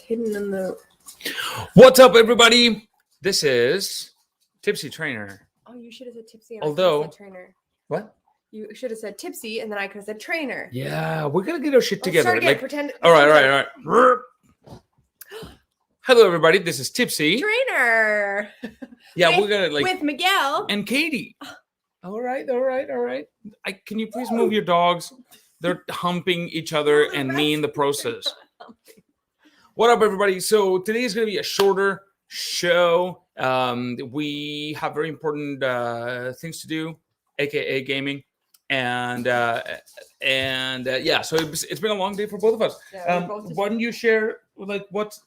Hidden in the... What's up, everybody? This is Tipsy Trainer. Oh, you should have said Tipsy and Although, I could have said Trainer. What? You should have said Tipsy and then I could have said Trainer. Yeah, we're gonna get our shit together. Start again. Pretend. All right. Hello, everybody. This is Tipsy Trainer. Yeah, we're gonna with Miguel and Katie. All right. Can you please move your dogs? They're humping each other and me in the process. What up, everybody? So today is going to be a shorter show. We have very important things to do, aka gaming, and yeah. So it's been a long day for both of us. Yeah, why don't you share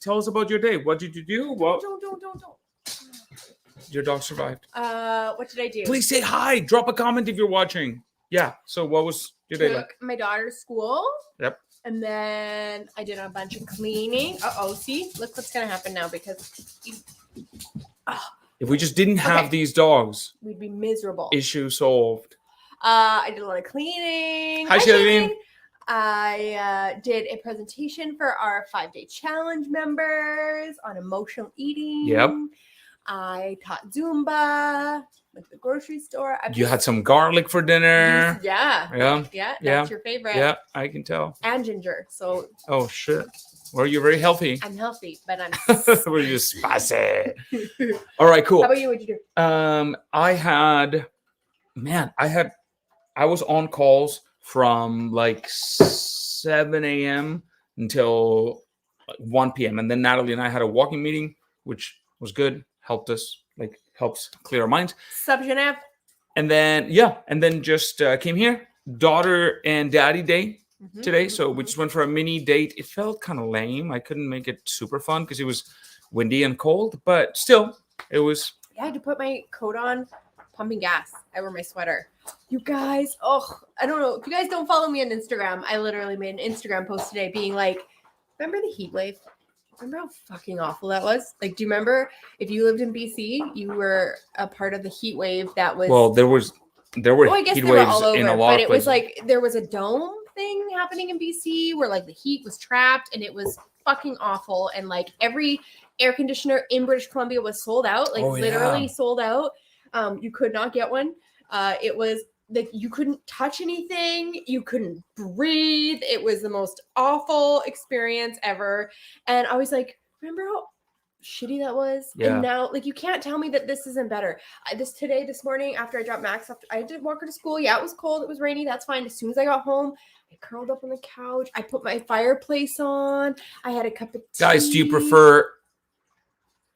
tell us about your day? What did you do? Don't. Your dog survived. What did I do? Please say hi. Drop a comment if you're watching. Yeah. So what was your day like? My daughter to school. Yep. And then I did a bunch of cleaning. See? Look what's going to happen now because... If we just didn't have these dogs... We'd be miserable. Issue solved. I did a lot of cleaning. Hi, Shirley. I did a presentation for our 5-day challenge members on emotional eating. Yep. I taught Zumba at the grocery store. You had some garlic for dinner. Yeah. That's your favorite. Yeah, I can tell. And ginger. So. Oh shit! Well, you're very healthy. I'm healthy, but I'm. We're just spicy. All right, cool. How about you? What'd you do? I was on calls from like 7 a.m. until 1 p.m. And then Natalie and I had a walking meeting, which was good. Helps clear our minds. Sup, Genev? And then just came here. Daughter and daddy day today. So we just went for a mini date. It felt kind of lame. I couldn't make it super fun because it was windy and cold, but still it was. Yeah, I had to put my coat on, pumping gas. I wear my sweater. You guys, I don't know. If you guys don't follow me on Instagram, I literally made an Instagram post today being like, remember the heat wave? Remember how fucking awful that was? Like, do you remember if you lived in BC, you were a part of the heat wave that was... Well, there were heat waves all over, in a lot but of places. It was like there was a dome thing happening in BC where like the heat was trapped and it was fucking awful. And like every air conditioner in British Columbia was sold out, literally sold out. You could not get one. It was like you couldn't touch anything, you couldn't breathe. It was the most awful experience ever. And I was like, remember how shitty that was? Yeah. And now, like, you can't tell me that this isn't better. This morning after I dropped Max, I did walk her to school. Yeah, it was cold, it was rainy, that's fine. As soon as I got home, I curled up on the couch. I put my fireplace on. I had a cup of tea. Guys, do you prefer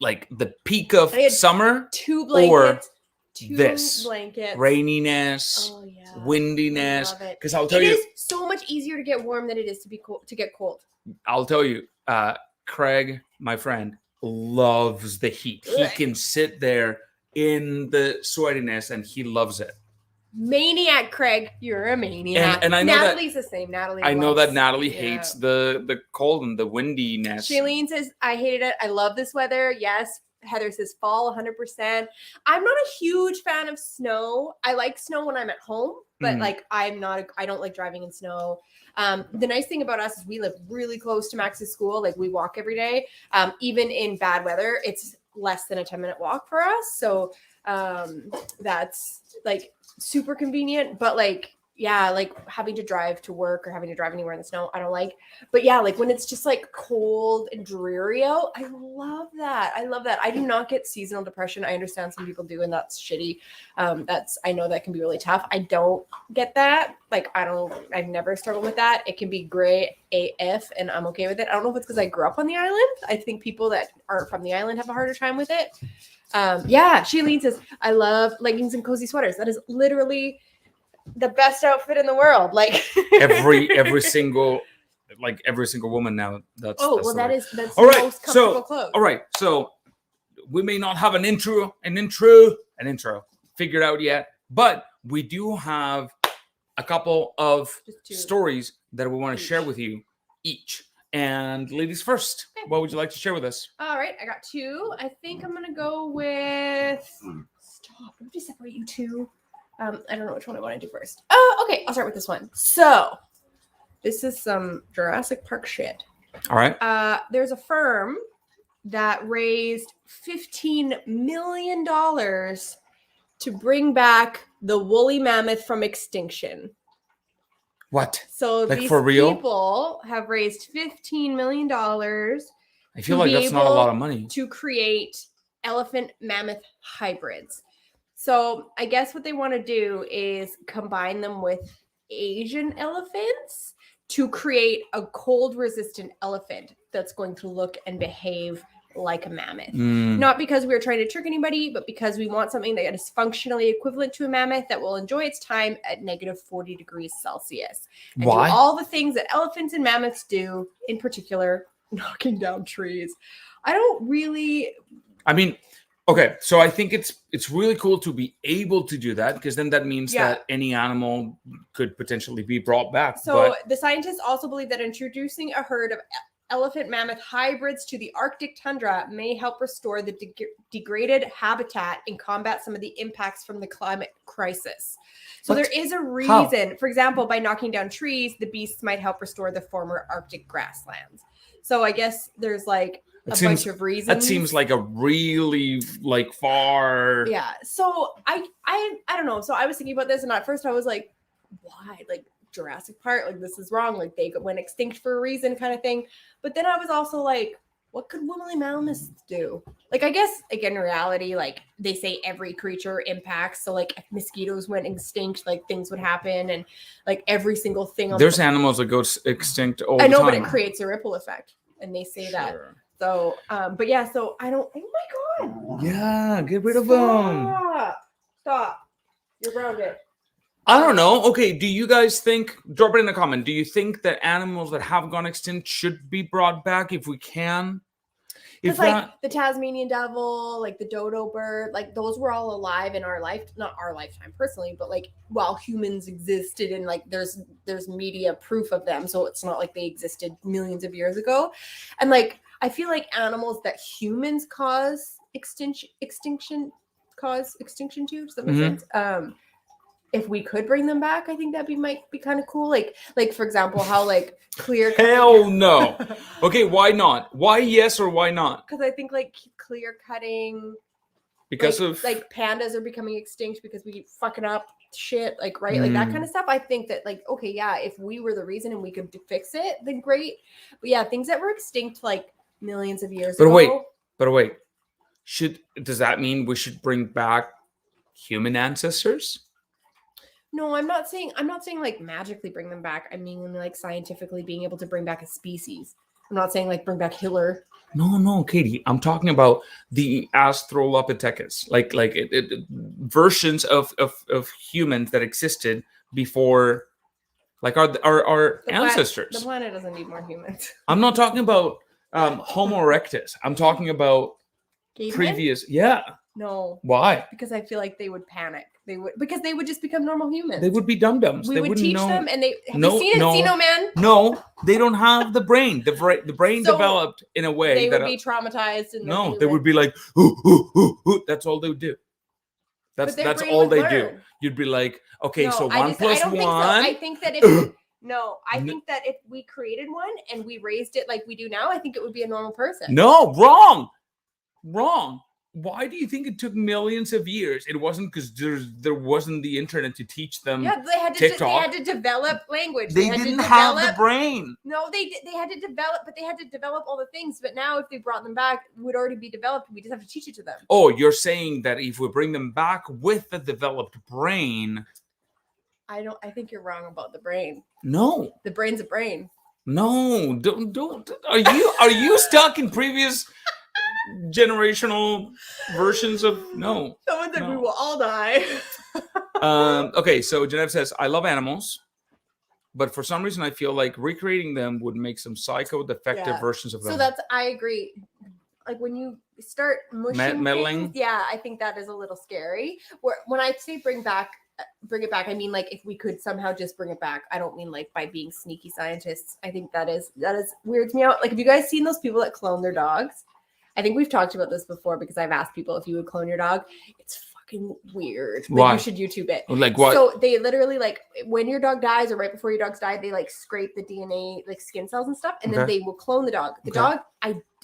like the peak of summer? 2 blankets. This blankets, raininess, windiness. Because I'll tell you, it is so much easier to get warm than it is to be cold. To get cold. I'll tell you, Craig, my friend, loves the heat. He can sit there in the sweatiness, and he loves it. Maniac, Craig, you're a maniac. And I know Natalie's the same. I know that Natalie hates the cold and the windiness. Shailene says, I hated it. I love this weather. Yes. Heather says fall 100%. I'm not a huge fan of snow. I like snow when I'm at home, but I don't like driving in snow. The nice thing about us is we live really close to Max's school. Like we walk every day. Even in bad weather, it's less than a 10-minute walk for us. So that's like super convenient, but like having to drive to work or having to drive anywhere in the snow, I don't like. But yeah, like when it's just like cold and dreary out, I love that. I do not get seasonal depression. I understand some people do, and that's shitty. I know that can be really tough. I don't get that. Like I've never struggled with that. It can be gray AF and I'm okay with it. I don't know if it's because I grew up on the island. I think people that aren't from the island have a harder time with it. Shailene says, I love leggings and cozy sweaters. That is literally the best outfit in the world. Like every single woman now. That's that's all the most comfortable clothes. All right. So we may not have an intro figured out yet, but we do have a couple of stories that we want to share with you each. And ladies first, what would you like to share with us? All right, I got 2. I think I'm gonna go with. Stop! Let me separate you 2. I don't know which one I want to do first. Oh, okay. I'll start with this one. So, this is some Jurassic Park shit. All right. There's a firm that raised $15 million to bring back the woolly mammoth from extinction. What? So Like these for real? people have raised $15 million I feel like that's not a lot of money. to create elephant mammoth hybrids. So I guess what they want to do is combine them with Asian elephants to create a cold resistant elephant that's going to look and behave like a mammoth. Not because we're trying to trick anybody, but because we want something that is functionally equivalent to a mammoth that will enjoy its time at negative 40 degrees Celsius. And Why? do all the things that elephants and mammoths do, in particular, knocking down trees. I mean, okay, so I think it's really cool to be able to do that, because then that means that any animal could potentially be brought back. So the scientists also believe that introducing a herd of elephant mammoth hybrids to the Arctic tundra may help restore the degraded habitat and combat some of the impacts from the climate crisis. So there is a reason. How? For example, by knocking down trees, the beasts might help restore the former Arctic grasslands. So I guess there's like bunch of reasons. That seems like a really far. Yeah. So I don't know. So I was thinking about this, and at first I was like, why? Like Jurassic Park, like this is wrong. Like they went extinct for a reason, kind of thing. But then I was also like, what could woolly mammoths do? Like I guess like in reality, like they say every creature impacts. So like if mosquitoes went extinct, like things would happen, and like every single thing. There's animals that go extinct all the time. I know, but it creates a ripple effect, and they say that. So, but yeah, so I don't, oh my God. Yeah, get rid of them. Stop. You're grounded. I don't know. Okay, do you guys think, drop it in the comment, do you think that animals that have gone extinct should be brought back if we can? Because like the Tasmanian devil, like the dodo bird, like those were all alive in our life, not our lifetime personally, but like while humans existed, and like there's media proof of them. So it's not like they existed millions of years ago. And like, I feel like animals that humans cause extinction to, does that make sense? If we could bring them back, I think might be kind of cool. Like for example, how like clear. Hell no. Okay, why not? Why yes or why not? Because I think like clear cutting. Because like pandas are becoming extinct because we keep fucking up shit, like right, like that kind of stuff. I think that like okay, yeah, if we were the reason and we could fix it, then great. But yeah, things that were extinct like millions of years ago. But wait. Does that mean we should bring back human ancestors? No, I'm not saying like magically bring them back. I mean like scientifically being able to bring back a species. I'm not saying like bring back Hitler. No, Katie. I'm talking about the Australopithecus, like versions of humans that existed before, like our ancestors. The planet doesn't need more humans. I'm not talking about Homo erectus. I'm talking about Cavemen? Previous. Yeah. No. Why? Because I feel like they would panic. Because they would just become normal humans. They would be dum-dums. We would teach them, and they have you seen Encino Man? No, they don't have the brain. The brain So developed in a way they that would be traumatized. And no, they would be like, ooh. That's all they would do. That's all they do. You'd be like, okay, so 1 plus 1. I think that if I think that if we created one and we raised it like we do now, I think it would be a normal person. No, wrong. Why do you think it took millions of years? It wasn't because there wasn't the internet to teach them. Yeah, they had to develop language. They didn't have the brain. No, they had to develop, but they had to develop all the things. But now, if they brought them back, it would already be developed. We just have to teach it to them. Oh, you're saying that if we bring them back with the developed brain? I think you're wrong about the brain. No, the brain's a brain. No, don't. Are you stuck in previous generational versions of no? Someone said we will all die. Okay, so Genevieve says, I love animals, but for some reason I feel like recreating them would make some psycho defective versions of them. So I agree. Like when you start mushing meddling, things, I think that is a little scary. When I say bring it back, I mean like if we could somehow just bring it back. I don't mean like by being sneaky scientists. I think that is weirds me out. Like have you guys seen those people that clone their dogs? I think we've talked about this before because I've asked people if you would clone your dog. It's fucking fucking weird. Why? You should YouTube it. Like what? So they literally when your dog dies or right before your dog's died, they scrape the DNA, skin cells and stuff, and then they will clone the dog. The dog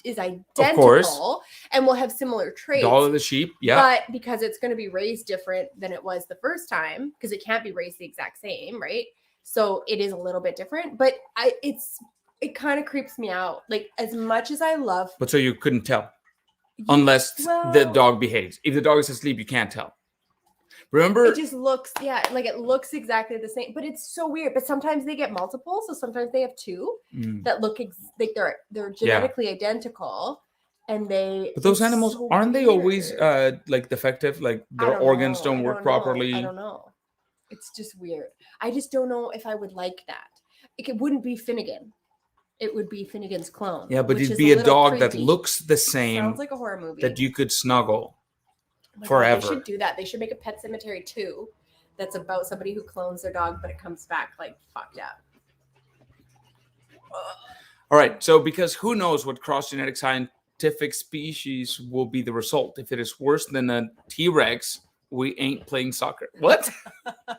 is identical and will have similar traits. All of the sheep, yeah. But because it's going to be raised different than it was the first time, because it can't be raised the exact same, right? So it is a little bit different. But it kind of creeps me out. As much as I love. But so you couldn't tell, unless the dog behaves. If the dog is asleep, you can't tell. Remember? It just looks, it looks exactly the same, but it's so weird. But sometimes they get multiple, so sometimes they have two that look like they're genetically identical, and they. But those animals aren't they always defective? Like their organs don't work properly. I don't know. It's just weird. I just don't know if I would like that. It wouldn't be Finnegan. It would be Finnegan's clone. Yeah, but it'd be a dog that looks the same. Sounds like a horror movie that you could snuggle. Forever. They should do that. They should make a Pet Cemetery 2 that's about somebody who clones their dog, but it comes back fucked up. All right. So because who knows what cross-genetic scientific species will be the result. If it is worse than a T-Rex, we ain't playing soccer. What?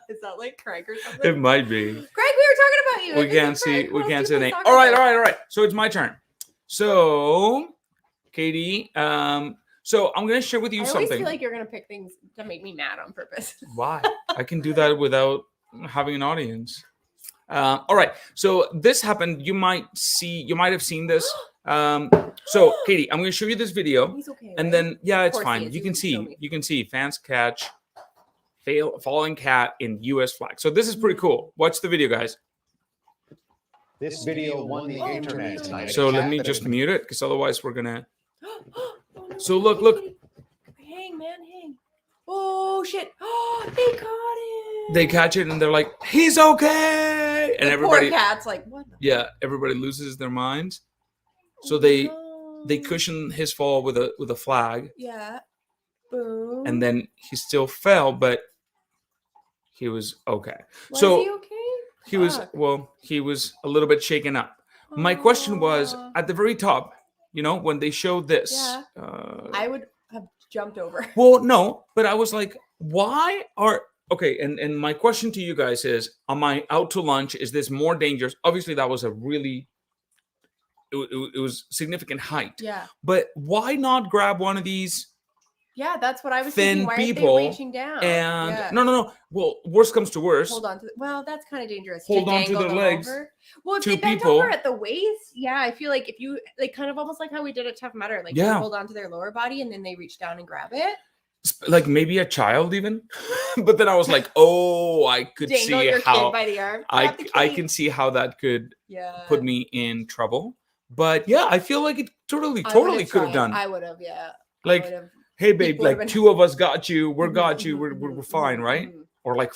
Is that like Craig or something? It might be. Craig, we were talking about you. We can't see the name. All right. So it's my turn. So, Katie, so I'm going to share with you something. I always feel like you're going to pick things to make me mad on purpose. Why? I can do that without having an audience. All right. So this happened. You might have seen this. So Katie, I'm going to show you this video. He's okay, and right? then, yeah, it's fine. You can see fans catch falling cat in U.S. flag. So this is pretty cool. Watch the video, guys. This video won the internet tonight. So let me just mute it because otherwise we're going to. So look. Hang, man, hang. Oh, shit. Oh, they caught him. They catch it and they're like, he's okay. And everybody. Poor cat's like, what? Yeah, everybody loses their minds. So they cushion his fall with a flag. Yeah. Boom. And then he still fell, but he was okay. Was he okay? He was a little bit shaken up. My question was at the very top. When they showed this, I would have jumped over. Well, no, but I was like, why are okay? And my question to you guys is, am I out to lunch? Is this more dangerous? Obviously, that was it was significant height. Yeah. But why not grab one of these? Yeah, that's what I was thin thinking. Why people aren't they reaching down? And no. Well, worst comes to worst. Hold on. That's kind of dangerous. Hold on to their legs. Over. Well, if two they bent people over at the waist, I feel like if you kind of almost like how we did at Tough Mudder, you hold on to their lower body and then they reach down and grab it. Like maybe a child even, but then I was like, oh, I could see how by the arm. I can see how that could put me in trouble. But yeah, I feel like it totally could have done. I would have, Hey babe, two of us got you. We're fine, right? Or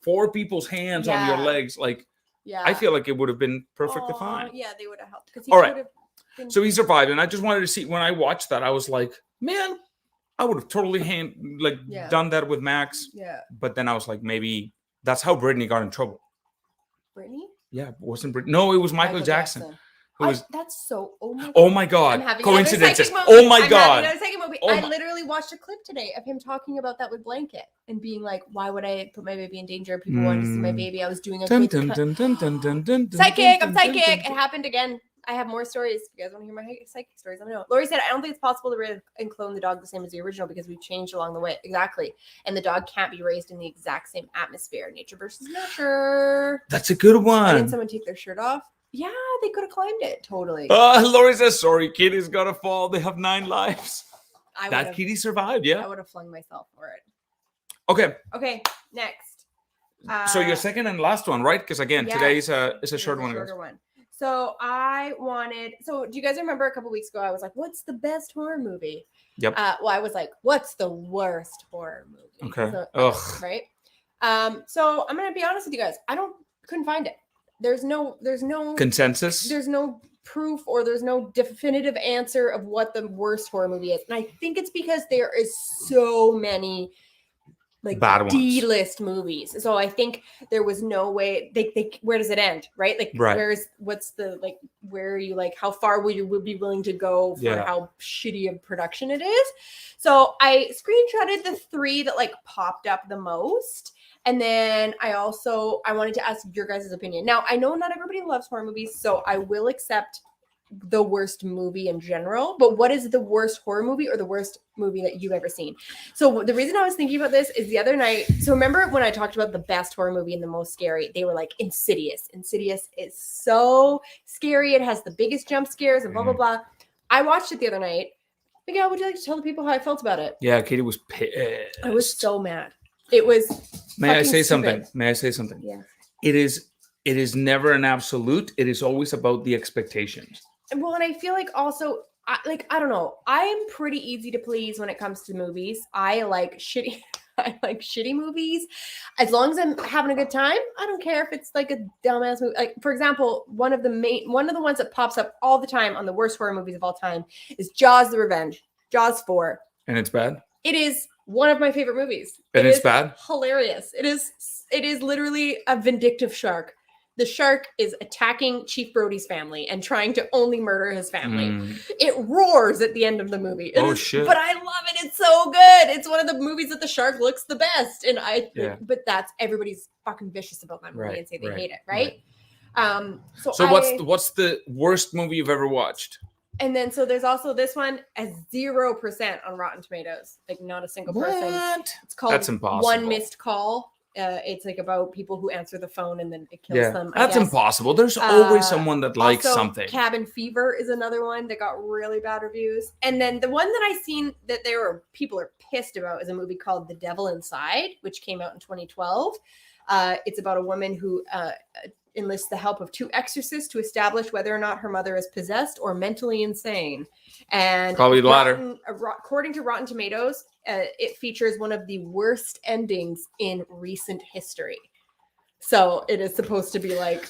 four people's hands on your legs. I feel like it would have been perfectly fine. Yeah, they would have helped. All right. So he survived, and I just wanted to see. When I watched that, I was like, man, I would have totally done that with Max. Yeah. But then I was like, maybe that's how Brittany got in trouble. Brittany? Yeah, it wasn't Brittany. No, it was Michael Jackson. That's so. Oh my god! Coincidences. Oh my god! I literally watched a clip today of him talking about that with Blanket and being like, "Why would I put my baby in danger? People wanted to see my baby. I was doing a psychic. I'm psychic. It happened again. I have more stories. If you guys want to hear my psychic stories, let me know. Lori said, I don't think it's possible to raise and clone the dog the same as the original because we've changed along the way. Exactly. And the dog can't be raised in the exact same atmosphere. Nature versus nurture. That's a good one. Didn't someone take their shirt off? Yeah, they could have climbed it. Totally. Lori says, sorry, kitty's got to fall. They have 9 lives. That kitty survived, yeah. I would have flung myself for it. Okay, next. So your second and last one, right? Because again, today is a short one. Shorter one. So do you guys remember a couple weeks ago, I was like, what's the best horror movie? Yep. Well, I was like, what's the worst horror movie? Okay. So, right. So I'm going to be honest with you guys. Couldn't find it. There's no consensus. There's no proof or there's no definitive answer of what the worst horror movie is. And I think it's because there is so many like Bad ones. D-list movies. So I think there was no way they where does it end, right? Like Right. what's the like where are you like how far would you be willing to go for how shitty of production it is? So I screenshotted the 3 that like popped up the most. And then I wanted to ask your guys' opinion. Now, I know not everybody loves horror movies, so I will accept the worst movie in general, but what is the worst horror movie or the worst movie that you've ever seen? So the reason I was thinking about this is the other night. So remember when I talked about the best horror movie and the most scary? They were like Insidious. Insidious is so scary. It has the biggest jump scares and blah, blah, blah. I watched it the other night. Miguel, would you like to tell the people how I felt about it? Yeah, Katie was pissed. I was so mad. It was May I say stupid. something? May I say something? Yeah. It is never an absolute. It is always about the expectations. Well, and I feel like also, I don't know. I am pretty easy to please when it comes to movies. I like shitty movies. As long as I'm having a good time, I don't care if it's like a dumbass movie. Like, for example, one of the ones that pops up all the time on the worst horror movies of all time is Jaws: The Revenge. Jaws 4. And it's bad? It is one of my favorite movies. And it's bad? Hilarious. It is literally a vindictive shark. The shark is attacking Chief Brody's family and trying to only murder his family. It roars at the end of the movie. Shit. But I love it. It's so good. It's one of the movies that the shark looks the best. And but that's everybody's fucking vicious about that movie and say they hate it, right? So what's the worst movie you've ever watched? And then so there's also this one at 0% on Rotten Tomatoes. Like not a single person. What? It's called That's impossible. One Missed Call. It's like about people who answer the phone and then it kills them. That's impossible. There's always someone that likes also, something. Cabin Fever is another one that got really bad reviews. And then the one that I seen that people are pissed about is a movie called The Devil Inside, which came out in 2012. It's about a woman who enlists the help of 2 exorcists to establish whether or not her mother is possessed or mentally insane. And probably the latter. According to Rotten Tomatoes, it features one of the worst endings in recent history. So it is supposed to be like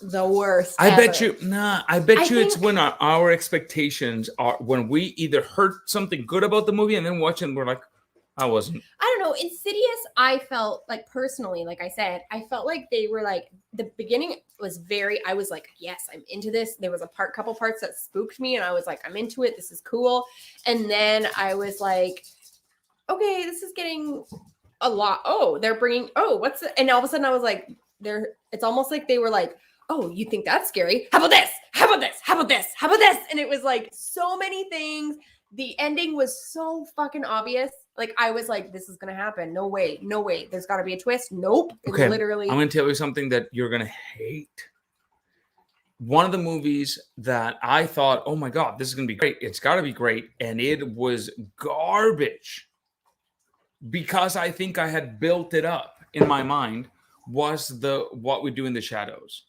the worst. I bet you it's when our expectations are when we either heard something good about the movie and then watch it and we're like, I wasn't. I don't know. Insidious, I felt like personally, like I said, I felt like they were like the beginning was I was like, yes, I'm into this. There was a couple parts that spooked me and I was like, I'm into it. This is cool. And then I was like, okay, this is getting a lot. Oh, they're bringing, what's it? And all of a sudden I was like, it's almost like they were like, oh, you think that's scary? How about this? How about this? How about this? How about this? And it was like so many things. The ending was so fucking obvious. Like I was like, this is going to happen. No way. No way. There's got to be a twist. Nope. It's literally. I'm going to tell you something that you're going to hate. One of the movies that I thought, oh my God, this is going to be great. It's got to be great. And it was garbage because I think I had built it up in my mind was What We Do in the Shadows.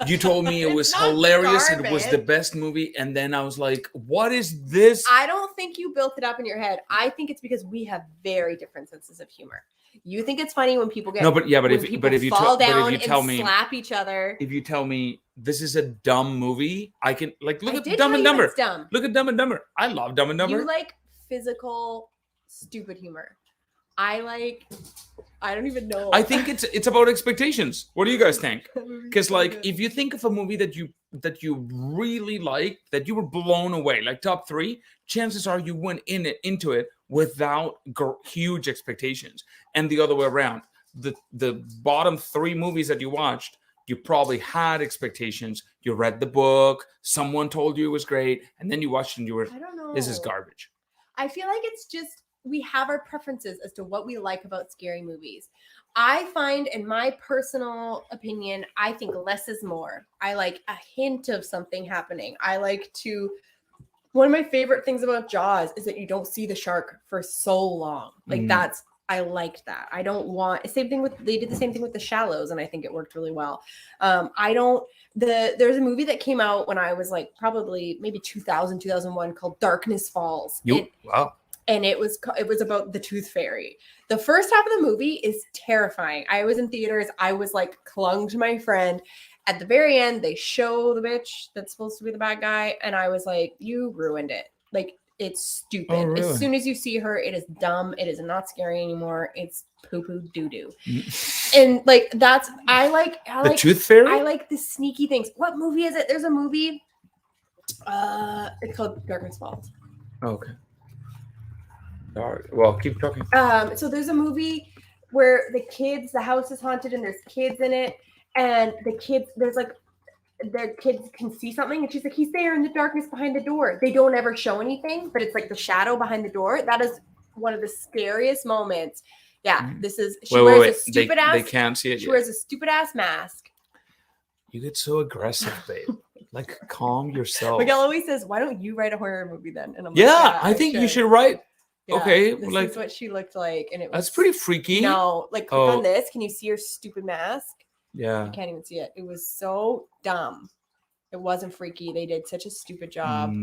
You told me it was hilarious. Garbage. It was the best movie. And then I was like, what is this? I don't think you built it up in your head. I think it's because we have very different senses of humor. You think it's funny when people get if you fall down and slap each other. If you tell me this is a dumb movie, I can look at Dumb and Dumb. Dumber. Look at Dumb and Dumber. I love Dumb and Dumber. You like physical, stupid humor. I don't even know. I think it's about expectations. What do you guys think? Because if you think of a movie that you really liked, that you were blown away, like top 3, chances are you went into it without huge expectations. And the other way around, the bottom 3 movies that you watched, you probably had expectations. You read the book, someone told you it was great, and then you watched it and you were, I don't know. This is garbage. I feel like it's just we have our preferences as to what we like about scary movies. I find, in my personal opinion, I think less is more. I like a hint of something happening. One of my favorite things about Jaws is that you don't see the shark for so long. I liked that. I don't want they did the same thing with The Shallows, and I think it worked really well. There's a movie that came out when I was like probably maybe 2000, 2001 called Darkness Falls. Wow. And it was about the Tooth Fairy. The first half of the movie is terrifying. I was in theaters. I was like clung to my friend. At the very end, they show the bitch that's supposed to be the bad guy. And I was like, you ruined it. Like It's stupid. Oh, really? As soon as you see her, it is dumb. It is not scary anymore. It's poo-poo doo-doo. And like I like The Tooth Fairy? I like the sneaky things. What movie is it? There's a movie. It's called Darkness Falls. Okay. All right. Well, keep talking. So there's a movie where the house is haunted and there's kids in it, and their kids can see something, and she's like, he's there in the darkness behind the door. They don't ever show anything, but it's like the shadow behind the door. That is one of the scariest moments. Yeah, this is she wears a stupid ass. They can't see it. She wears a stupid ass mask. You get so aggressive, babe. Like, calm yourself. Miguel always says, "Why don't you write a horror movie then?" And I'm like, yeah, I think you should write. Yeah, okay, this like is what she looked like, and it was that's pretty freaky. No, like click on this. Can you see her stupid mask? Yeah, I can't even see it. It was so dumb. It wasn't freaky. They did such a stupid job.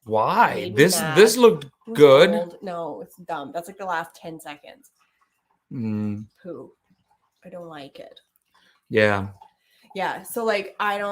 Why? This looked good. Old. No, it's dumb. That's like the last 10 seconds. Poo. I don't like it. Yeah. Yeah. So like I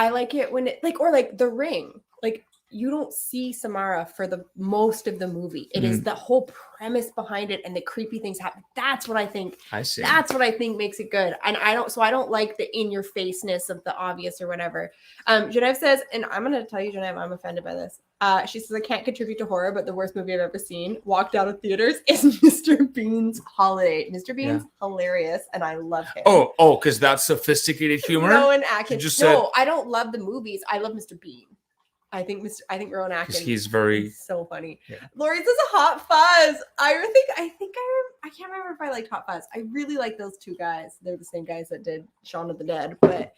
like it when it or like The Ring. Like you don't see Samara for the most of the movie. It is the whole premise behind it and the creepy things happen. That's what I think. I see. That's what I think makes it good. And I don't like the in your faceness of the obvious or whatever. Genevieve says, and I'm gonna tell you, Genevieve, I'm offended by this. She says, I can't contribute to horror, but the worst movie I've ever seen, walked out of theaters, is Mr. Bean's Holiday. Mr. Bean's hilarious, and I love him. Oh, because that's sophisticated humor. Rowan Atkins. I don't love the movies. I love Mr. Bean. I think Rowan Atkins. He's very so funny. Yeah. Lori says a Hot Fuzz. I can't remember if I liked Hot Fuzz. I really like those two guys. They're the same guys that did Shaun of the Dead, but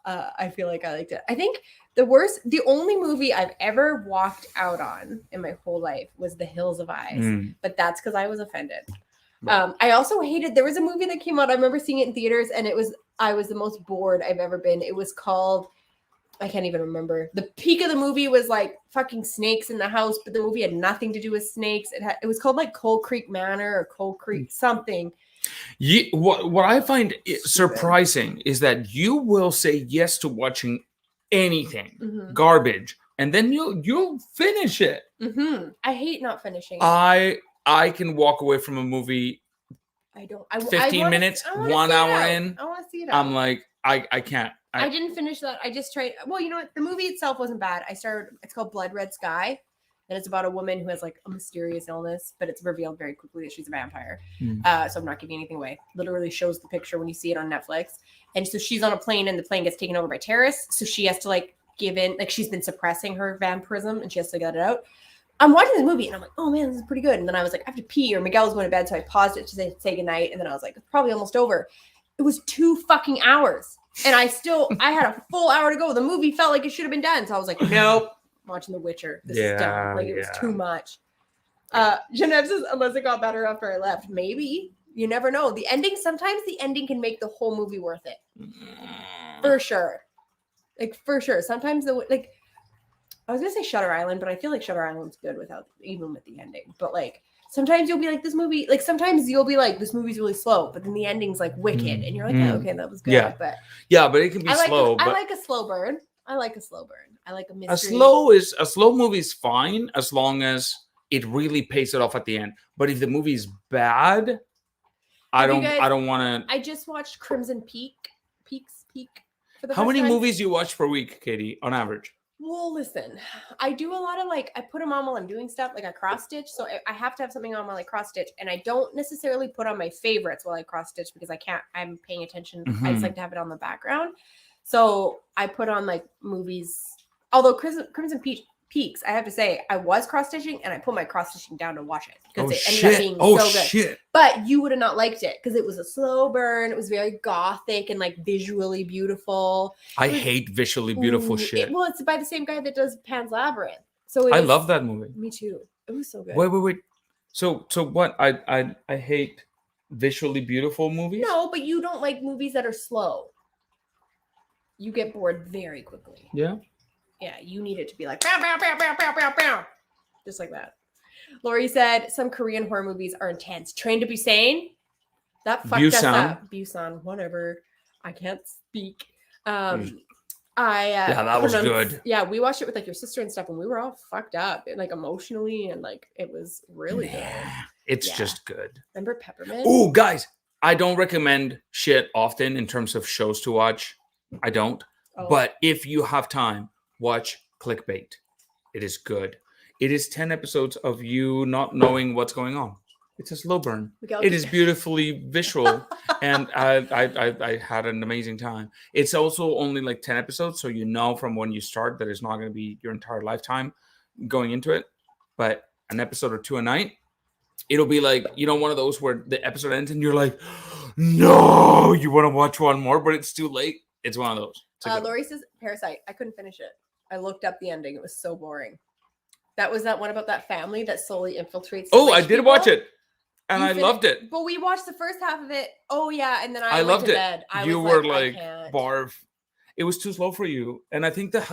I feel like I liked it. I think the only movie I've ever walked out on in my whole life was The Hills of Eyes, but that's because I was offended. I also hated, there was a movie that came out, I remember seeing it in theaters, and I was the most bored I've ever been. It was called, I can't even remember. The peak of the movie was like fucking snakes in the house, but the movie had nothing to do with snakes. It was called like Coal Creek Manor or Coal Creek something. What I find surprising is that you will say yes to watching anything garbage, and then you'll finish it. I hate not finishing. I can walk away from a movie. 15 minutes, 1 hour in. I want to see it. I'm like, I can't. I didn't finish that. I just tried. Well, you know what? The movie itself wasn't bad. It's called Blood Red Sky. And it's about a woman who has like a mysterious illness, but it's revealed very quickly that she's a vampire. So I'm not giving anything away. Literally shows the picture when you see it on Netflix. And so she's on a plane and the plane gets taken over by terrorists. So she has to like give in, like she's been suppressing her vampirism and she has to get it out. I'm watching this movie and I'm like, oh man, this is pretty good. And then I was like, I have to pee, or Miguel was going to bed. So I paused it to say goodnight. And then I was like, it's probably almost over. It was 2 fucking hours. And I had a full hour to go. The movie felt like it should have been done. So I was like, nope. I'm watching The Witcher. This is done. Like it was too much. Genevieve says, unless it got better after I left. Maybe. You never know. Sometimes the ending can make the whole movie worth it. For sure. Like for sure. Sometimes I was gonna say Shutter Island, but I feel like Shutter Island's good even with the ending. But like sometimes you'll be like, this movie, like sometimes you'll be like, this movie's really slow, but then the ending's like wicked, and you're like, oh, okay, that was good. Yeah, but it can be slow. I like a slow burn. I like a slow burn. I like a mystery. A slow movie is fine as long as it really pays it off at the end. But if the movie is bad, I don't want to. I just watched Crimson Peak. For the How first many time. movies you watch per week, Katie, on average? Well, listen, I do a lot of I put them on while I'm doing stuff, like I cross stitch. So I have to have something on while I cross stitch, and I don't necessarily put on my favorites while I cross stitch because I'm paying attention. I just like to have it on the background. So I put on movies, although Crimson Peaks, I have to say, I was cross stitching and I put my cross stitching down to watch it because it ended up being so good. Shit. But you would have not liked it because it was a slow burn. It was very gothic and visually beautiful. I hate visually beautiful shit. It's by the same guy that does Pan's Labyrinth. I love that movie. Me too. It was so good. Wait. So what? I hate visually beautiful movies? No, but you don't like movies that are slow. You get bored very quickly. Yeah. Yeah, you need it to be like bow, bow, bow, bow, bow, bow, bow. Just like that. Lori said some Korean horror movies are intense. Train to Busan, that fucked us up. Busan, whatever. I can't speak. I Yeah, that was good. Yeah, we watched it with like your sister and stuff, and we were all fucked up, and, like emotionally, and like it was really good. It's Yeah. just good. Remember Peppermint? Oh, guys, I don't recommend shit often in terms of shows to watch. I don't. Oh. But if you have time, watch Clickbait. It is good. It is 10 episodes of you not knowing what's going on. It's a slow burn. It is beautifully visual, and I had an amazing time. It's also only like 10 episodes, so you know from when you start that it's not going to be your entire lifetime going into it. But an episode or two a night, it'll be like, one of those where the episode ends and you're like, no, you want to watch one more, but it's too late. It's one of those. Lori says Parasite. I couldn't finish it. I looked up the ending. It was so boring. That was that one about that family that slowly infiltrates. Oh, I did watch it. And I loved it. But we watched the first half of it. Oh, yeah. And then I went loved to it. bed. You were like, barf. It was too slow for you. And I think the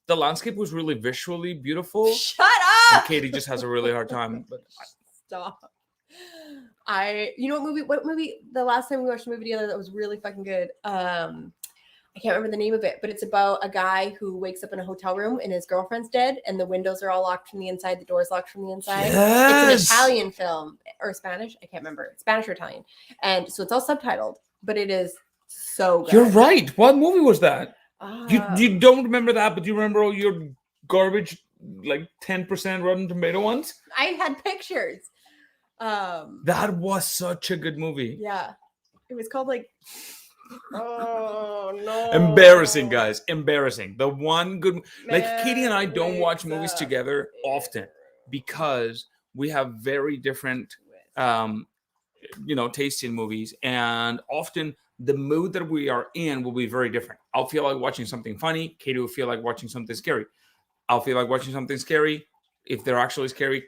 landscape was really visually beautiful. Shut up! And Katie just has a really hard time. But stop. What movie, the last time we watched a movie together that was really fucking good. I can't remember the name of it, but it's about a guy who wakes up in a hotel room and his girlfriend's dead and the windows are all locked from the inside, the door's locked from the inside. Yes! It's an Italian film or Spanish. I can't remember. Spanish or Italian. And so it's all subtitled, but it is so good. You're right. What movie was that? You don't remember that, but you remember all your garbage, like 10% Rotten Tomato ones? I had pictures. That was such a good movie. Yeah. It was called like... Oh no! Embarrassing, guys. Embarrassing. The one good, like Katie and I don't watch movies together often because we have very different, taste in movies, and often the mood that we are in will be very different. I'll feel like watching something funny. Katie will feel like watching something scary. I'll feel like watching something scary. If they're actually scary,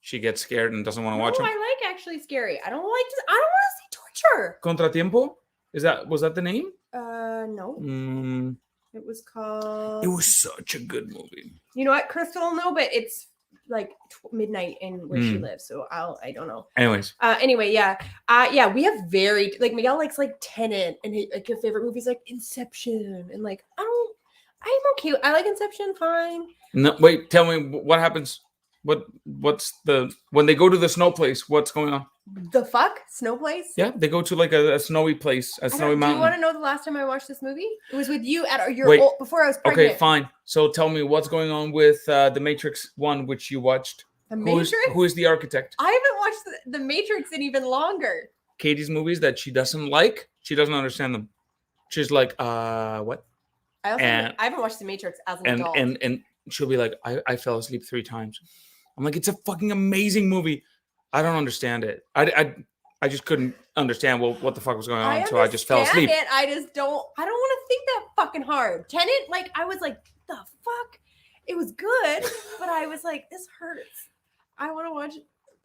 she gets scared and doesn't want to watch them. I like actually scary. I don't want to see torture. Contratiempo? Was that the name? No. It was called... It was such a good movie. You know what? Crystal will know, but it's like midnight in where she lives, so I don't know. Anyways. Anyway, yeah. We have very... Like, Miguel likes, like, Tenet, and his favorite movies like Inception, and, like, I'm okay. I like Inception, fine. No, wait, tell me what happens. When they go to the snow place, what's going on? The fuck? Snow place? Yeah, they go to like a snowy place, a snowy mountain. Do you want to know the last time I watched this movie? It was with you at before I was pregnant. Okay, fine. So tell me what's going on with The Matrix 1, which you watched. The Matrix? Who is the architect? I haven't watched The Matrix in even longer. Katie's movies that she doesn't like, she doesn't understand them. She's like, what? I haven't watched The Matrix as an adult. And she'll be like, I fell asleep 3 times. I'm like, it's a fucking amazing movie. I don't understand it. I just couldn't understand what the fuck was going on, so I just fell asleep. I don't want to think that fucking hard. Tenet, like, I was like, the fuck? It was good, but I was like, this hurts. I want to watch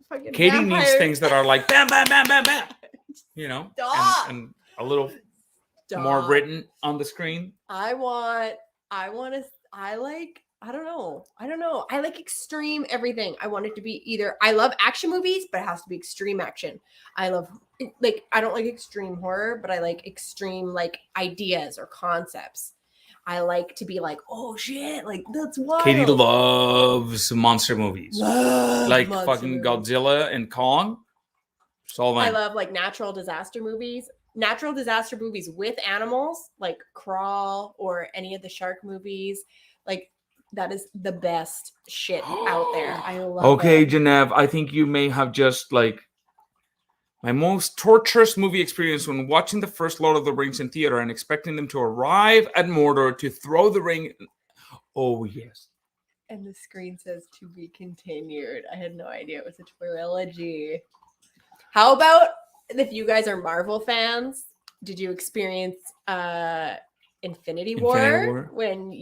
fucking Katie vampires. needs things that are like bam, bam, bam, bam, bam. And a little more written on the screen. I don't know. I like extreme everything. I want it to be I love action movies, but it has to be extreme action. I don't like extreme horror, but I like extreme like ideas or concepts. I like to be like, oh shit, like that's wild. Katie loves monster movies. Like monster fucking movies. Godzilla and Kong. I love like natural disaster movies with animals, like Crawl or any of the shark movies. Like, that is the best shit out there. I love it. Okay, Genevieve, I think you may have just like my most torturous movie experience when watching the first Lord of the Rings in theater and expecting them to arrive at Mordor to throw the ring. Oh, yes. And the screen says to be continued. I had no idea it was a trilogy. How about if you guys are Marvel fans? Did you experience Infinity War when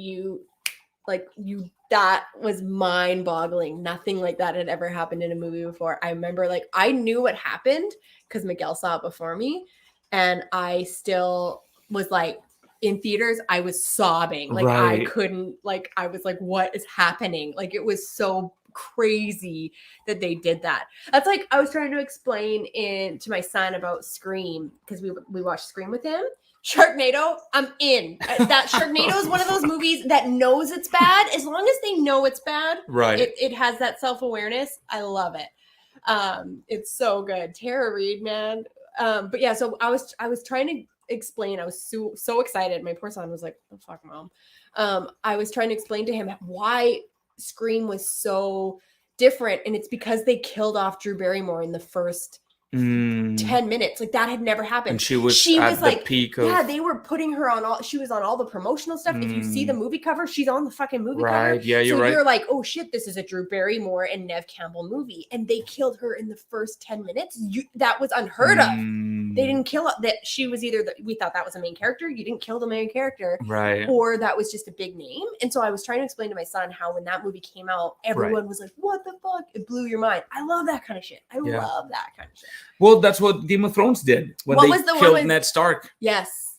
that was mind-boggling. Nothing like that had ever happened in a movie before. I remember I knew what happened because Miguel saw it before me, and I still was like in theaters. I was sobbing. I couldn't. I was like, "What is happening?" It was so crazy that they did that. That's I was trying to explain to my son about Scream because we watched Scream with him. Sharknado, I'm in. That Sharknado is one of those movies that knows it's bad. As long as they know it's bad, Right. It has that self-awareness. I love it. It's so good. Tara Reid, man. But yeah, so I was trying to explain. I was so excited. My poor son was like, "Oh fuck, mom." I was trying to explain to him why Scream was so different, and it's because they killed off Drew Barrymore in the first 10 minutes. Like that had never happened. And she was at the peak of... Yeah, they were putting her on she was on all the promotional stuff. If you see the movie cover, she's on the fucking movie cover. Yeah, you're right. You're like, oh shit, this is a Drew Barrymore and Nev Campbell movie. And they killed her in the first 10 minutes. That was unheard of. They didn't kill that. She was either we thought that was a main character. You didn't kill the main character. Right. Or that was just a big name. And so I was trying to explain to my son how when that movie came out, everyone was like, what the fuck? It blew your mind. I love that kind of shit. I love that kind of shit. Well, that's what Game of Thrones did when they killed Ned Stark. Yes.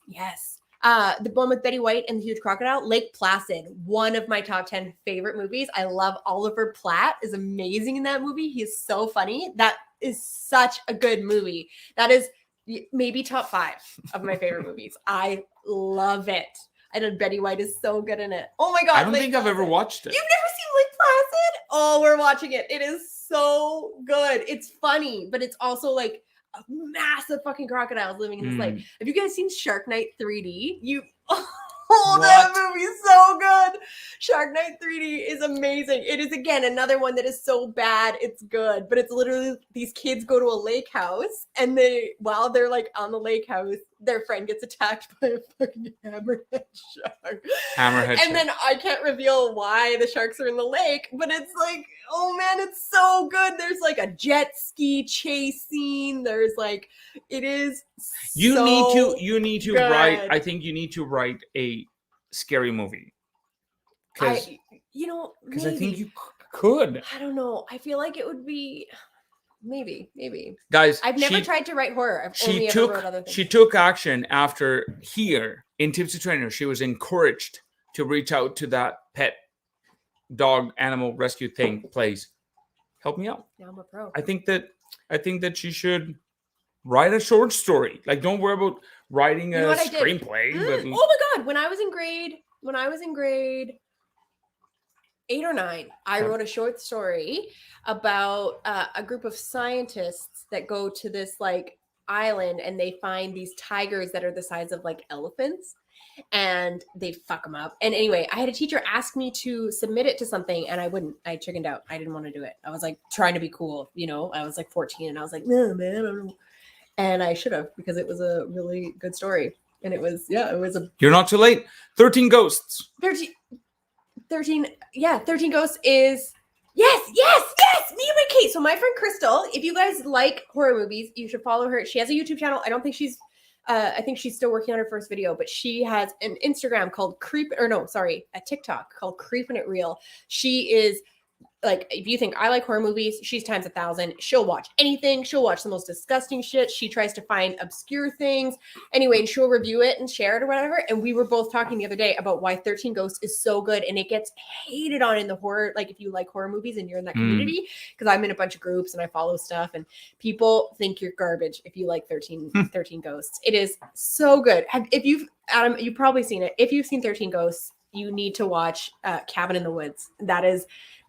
The one with Betty White and the huge crocodile, Lake Placid, one of my top 10 favorite movies. I love Oliver Platt is amazing in that movie. He's so funny. That is such a good movie. That is maybe top 5 of my favorite movies. I love it. I know Betty White is so good in it. Oh my God. I don't think I've ever watched it. You've never seen Lake Placid? Oh, we're watching it. It is so good. It's funny, but it's also like a massive fucking crocodiles living in this lake. Have you guys seen Shark Night 3D? That movie's so good. Shark Night 3D is amazing. It is, again, another one that is so bad it's good, but it's literally these kids go to a lake house, and while they're like on the lake house, their friend gets attacked by a fucking hammerhead shark. And then I can't reveal why the sharks are in the lake, but it's like, oh man, it's so good. There's like a jet ski chase scene. There's like, it is you need to good. write. I think you need to write a scary movie. Because I think you could. I don't know. I feel like it would be maybe. Guys, I've never tried to write horror. I've only ever wrote other things. She took action after here in Tipsy Trainer. She was encouraged to reach out to that pet dog animal rescue thing. Please help me out. Now I'm a pro. I think that she should write a short story. Like, don't worry about writing a screenplay. Oh my God! When I was in grade 8 or 9, I wrote a short story about a group of scientists that go to this like island, and they find these tigers that are the size of like elephants, and they fuck them up. And anyway, I had a teacher ask me to submit it to something, and I wouldn't. I chickened out. I didn't want to do it. I was like trying to be cool, I was like 14, and I was like, no, man, I don't know. And I should have, because it was a really good story. And it was You're not too late. 13 Ghosts. 13 Ghosts is yes, me and my Kate. So my friend Crystal, if you guys like horror movies, you should follow her. She has a YouTube channel. I don't think she's I think she's still working on her first video, but she has an Instagram called a TikTok called Creepin' It Real. She is like, if you think I like horror movies, she's times 1,000. She'll watch anything. She'll watch the most disgusting shit. She tries to find obscure things. Anyway, and she'll review it and share it or whatever. And we were both talking the other day about why 13 Ghosts is so good, and it gets hated on in the horror. Like, if you like horror movies and you're in that community, because I'm in a bunch of groups and I follow stuff, and people think you're garbage if you like 13 Ghosts. It is so good. Adam, you've probably seen it. If you've seen 13 Ghosts, you need to watch Cabin in the Woods.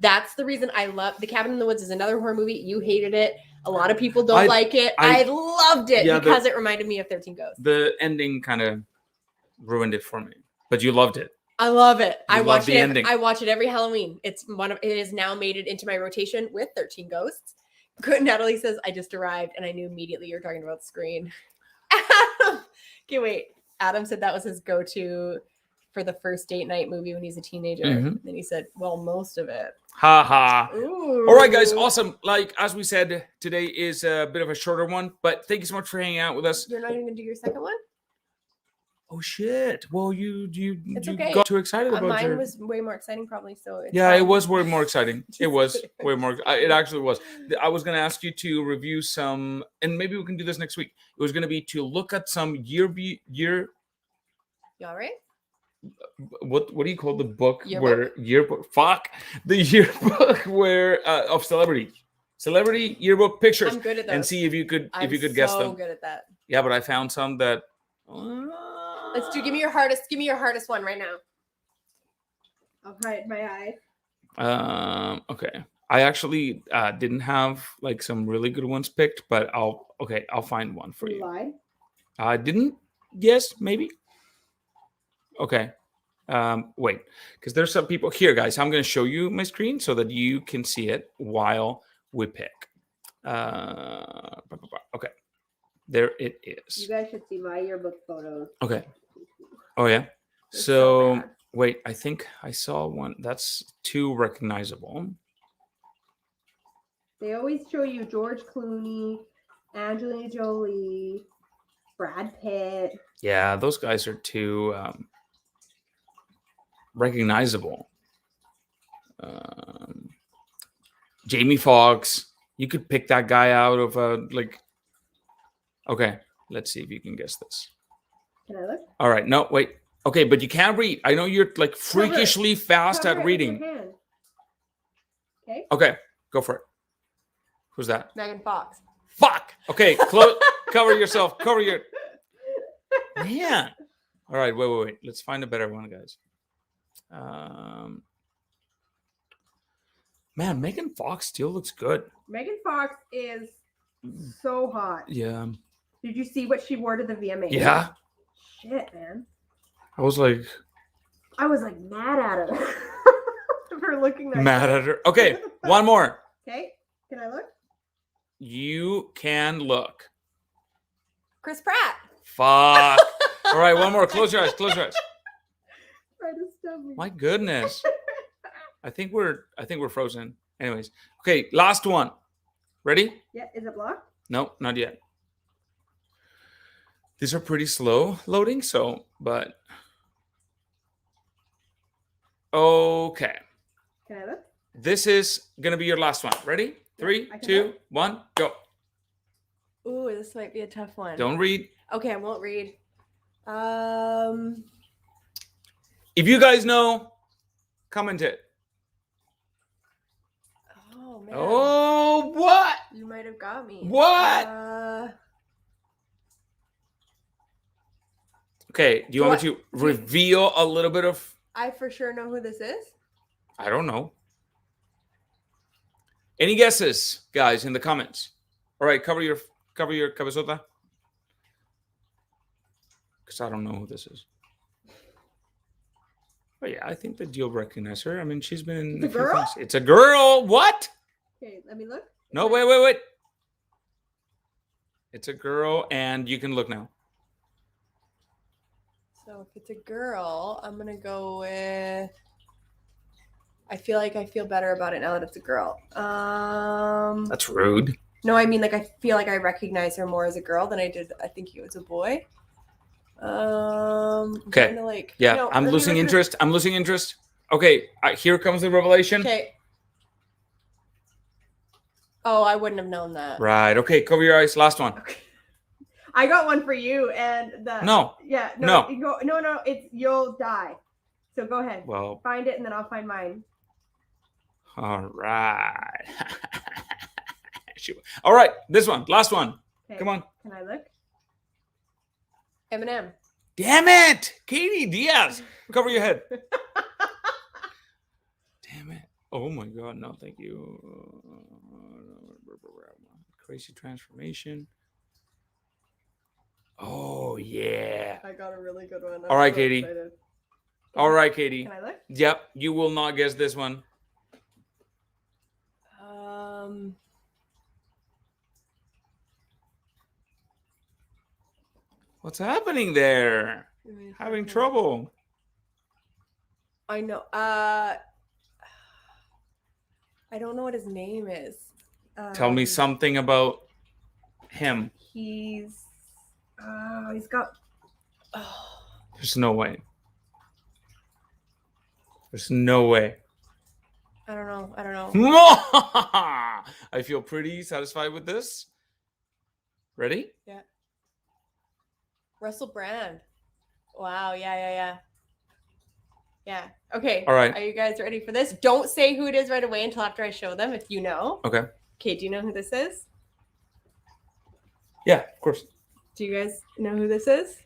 That's the reason I love The Cabin in the Woods. Is another horror movie. You hated it. A lot of people don't like it. I loved it because it reminded me of 13 Ghosts. The ending kind of ruined it for me, but you loved it. I love it. I watch it. I watch it every Halloween. It has now made it into my rotation with 13 Ghosts. Natalie says, I just arrived, and I knew immediately you're talking about Screen. Adam, okay, wait. Adam said that was his go-to for the first date night movie when he's a teenager. And then he said, well, most of it. Ha ha. All right, guys. Awesome. Like, as we said, today is a bit of a shorter one, but thank you so much for hanging out with us. You're not even going to do your second one? Oh, shit. Well, you okay. got too excited about it. Mine was way more exciting, probably. So it was way more exciting. It was way more. It actually was. I was going to ask you to review some, and maybe we can do this next week. It was going to be to look at some year. You all right? What do you call the book yearbook? The yearbook where of celebrity yearbook pictures. I'm good at those. And see if you could guess them. I'm so good at that. Yeah, but I found some that Let's do. Give me your hardest. Give me your hardest one right now. I'll hide my eye. Okay. I actually didn't have like some really good ones picked, but I'll find one for you. Lied. I didn't. Yes, maybe. Okay. Wait, because there's some people here, guys. I'm going to show you my screen so that you can see it while we pick. Okay. There it is. You guys should see my yearbook photos. Okay. Oh yeah. It's So bad. wait, I think I saw one that's too recognizable. They always show you George Clooney, Angelina Jolie, Brad Pitt. Yeah, those guys are too recognizable. Jamie Foxx. You could pick that guy out of like. Okay, let's see if you can guess this. Can I look? All right, no, wait. Okay, but you can't read. I know you're like freakishly fast Cover at it with reading. your hand. Okay. Okay, go for it. Who's that? Megan Fox. Fuck. Okay, cover yourself. Cover your. Man. All right, wait. Let's find a better one, guys. Man, Megan Fox still looks good. Megan Fox is so hot. Yeah. Did you see what she wore to the VMAs? Yeah. Shit, man. I was like mad at her for looking that mad good. at her. Okay, one more. Okay, can I look? You can look. Chris Pratt. Fuck. All right, one more. Close your eyes. Close your eyes. Try to stub me. My goodness. I think we're frozen. Anyways. Okay, last one. Ready? Yeah, is it blocked? No, not yet. These are pretty slow loading, but okay. Can I look? This is gonna be your last one. Ready? 3, I can 2, look. 1, go. Ooh, this might be a tough one. Don't read. Okay, I won't read. If you guys know, comment it. Oh man. Oh, what? You might have got me. What? Okay, do you want me to reveal a little bit of? I for sure know who this is. I don't know. Any guesses, guys, in the comments? All right, cover your cabezota. Because I don't know who this is. But yeah, I think that you'll recognize her. I mean, she's been in It's a girl? things. It's a girl. What? Okay, let me look. No, wait. It's a girl, and you can look now. So if it's a girl, I'm gonna go with. I feel better about it now that it's a girl. That's rude. No, I mean I feel like I recognize her more as a girl than I did. I think it was a boy. Okay. Yeah, No, I'm losing interest. Okay, here comes the revelation. Okay. Oh, I wouldn't have known that. Right. Okay, cover your eyes. Last one. Okay. I got one for you, and the No. Yeah. No. No. It's you'll die. So go ahead. Well. Find it, and then I'll find mine. All right. All right. This one. Last one. Okay. Come on. Can I look? Eminem. Damn it, Katie Diaz. Cover your head. Damn it. Oh my God. No, thank you. Crazy transformation. Oh yeah. I got a really good one. All right, Katie. Excited. All right, Katie. Can I look? Yep. You will not guess this one. What's happening there? Having trouble. I know. I don't know what his name is. Tell me something about him. He's got. There's no way. There's no way. I don't know. I feel pretty satisfied with this. Ready? Yeah. Russell Brand. Wow. Yeah. Okay. All right. Are you guys ready for this? Don't say who it is right away until after I show them if you know. Okay. Okay, do you know who this is? Yeah, of course. Do you guys know who this is?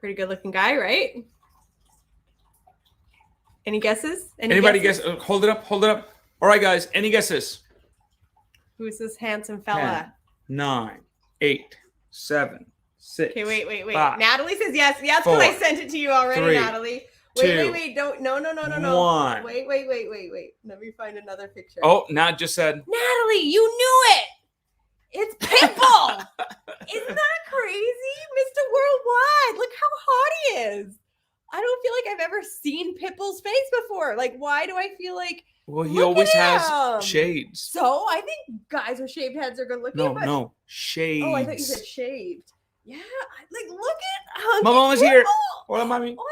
Pretty good looking guy, right? Any guesses? Anybody guess? Hold it up. Hold it up. All right, guys. Any guesses? Who's this handsome fella? 10, 9, 8, 7, 6. Okay, wait. 5, Natalie says yes. Yes, 4, but I sent it to you already, 3, Natalie. 2, Wait. Don't. No. 1. Wait. Let me find another picture. Oh, Nat just said. Natalie, you knew it. It's Pitbull. Isn't that crazy? Mr. Worldwide. Look how hot he is. I don't feel like I've ever seen Pitbull's face before. Like, why do I feel like... Well, he Look always at has him. shades. So, I think guys with shaved heads are good looking. No, shades. Oh, I thought you said shaved. Yeah, like, look at Hunky My mama's Pitbull. here. Hola, mommy. Hola.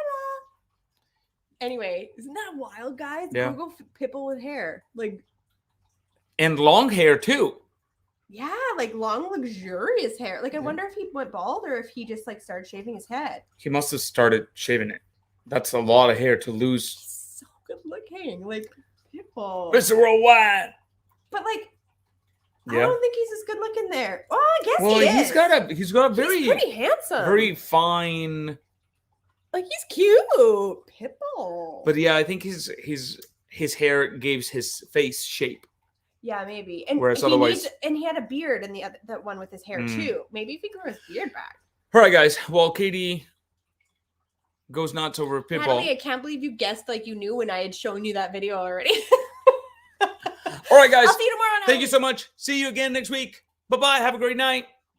Anyway, isn't that wild, guys? Yeah. Google Pitbull with hair. Like, And long hair, too. yeah, like long, luxurious hair. Like, I wonder if he went bald or if he just, like, started shaving his head. He must have started shaving it. That's a lot of hair to lose. He's so good looking. Like, Pitbull. Mr. Worldwide. But, like, I Yeah. don't think he's as good looking there. Oh, I guess Well, he is. he's got a very, He's pretty handsome. very fine. Like, he's cute. Pitbull. But yeah, I think his hair gives his face shape. Yeah, maybe. And Whereas he otherwise- and he had a beard in that one with his hair too. Maybe if he grew his beard back. All right, guys. Well, Katie goes nuts over Pitbull. Natalie, I can't believe you guessed like you knew when I had shown you that video already. All right, guys. I'll see you tomorrow. Thank you so much. See you again next week. Bye-bye. Have a great night.